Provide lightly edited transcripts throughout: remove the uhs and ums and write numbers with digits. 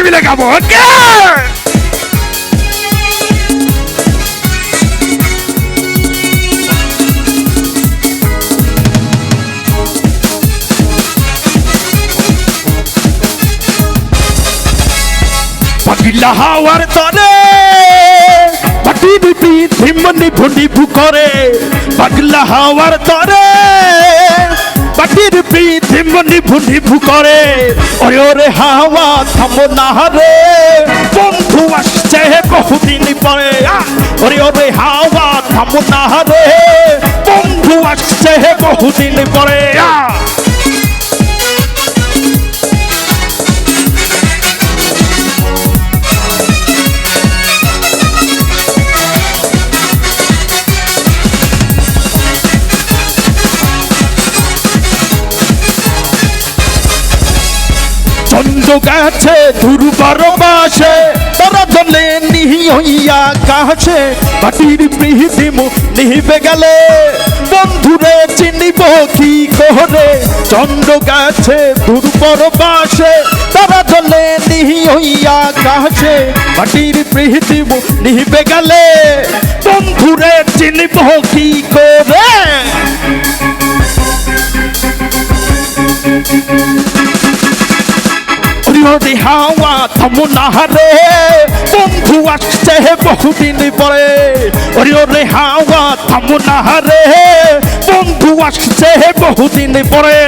মিলে গাবো। ওকে পাগলা হাওয়ার তরে পাটির পৃথিবী নিভু নিভু করে, পাগলা হাওয়ার তরে পাটির পৃথিবী নিভু নিভু করে। ওরে ওরে হাওয়া থামো না রে, বন্ধু আসছে বহুদিন পরে। ওরে ওরে হাওয়া থামো না রে, বন্ধু আসছে বহুদিন পরে। চন্দ্র গেছে ধ্রুবার বাসে, তারা জলে নিহিয়া কাছে। পাটির পৃথিবী নিহিবে গেলে বন্ধুরে চিনিব কি করে। চন্দ্র গেছে ধ্রুবার বাসে, তারা জলে নিহিয়া কাছে। পাটির পৃথিবী নিহিবে গেলে বন্ধুরে চিনিব কি করে। ওরে হাওয়া থামো না রে, বন্ধু আসছে বহুদিন পরে। ওরে ওরে হাওয়া থামো না রে, বন্ধু আসছে বহুদিন পরে।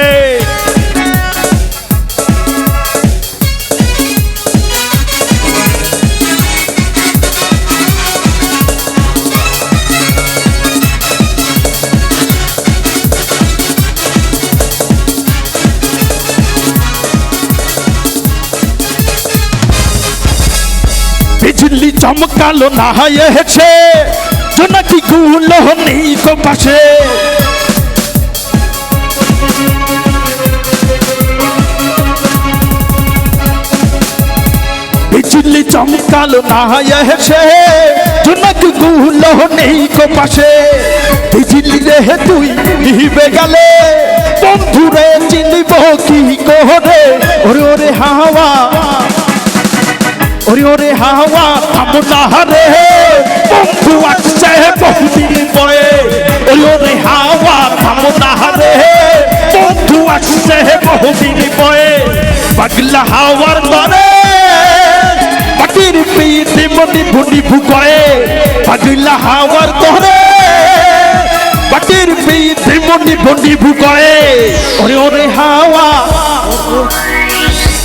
বিজলি চমকালো না হয়েছে, জোনাকি গুলো নেই কো পাশে। বিজলি চমকালো না হয়েছে, জোনাকি গুলো নেই কো পাশে। বিজলি রে তুই নিভে গেলে বন্ধুরে চিনিব কি করে। ওরে ওরে হাওয়া, ওরে ওরে হাওয়া থামো না রে, বন্ধু আসছে বহুদিন পরে। ওরে ওরে হাওয়া থামো না রে, বন্ধু আসছে বহুদিন পরে। পাগলা হাওয়ার তরে পাটির পৃথিবী নিভু নিভু করে, পাগলা হাওয়ার তরে পাটির পৃথিবী নিভু নিভু করে। ওরে ওরে হাওয়া,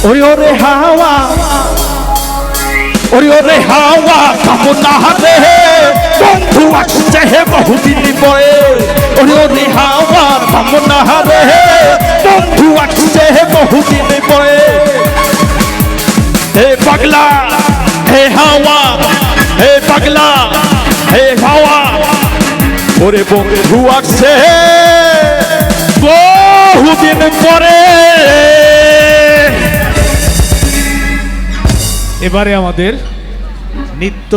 ওরে ওরে হাওয়া, ওরে ওরে হাওয়া থামো না রে, বন্ধু আসছে বহুদিন পরে। ওরে ওরে হাওয়া থামো না রে, বন্ধু আসছে বহুদিন পরে। হে পাগলা হে হাওয়া, হে পাগলা হে হাওয়া, ওরে বন্ধু আসছে বহুদিন পরে। এবারে আমাদের নৃত্য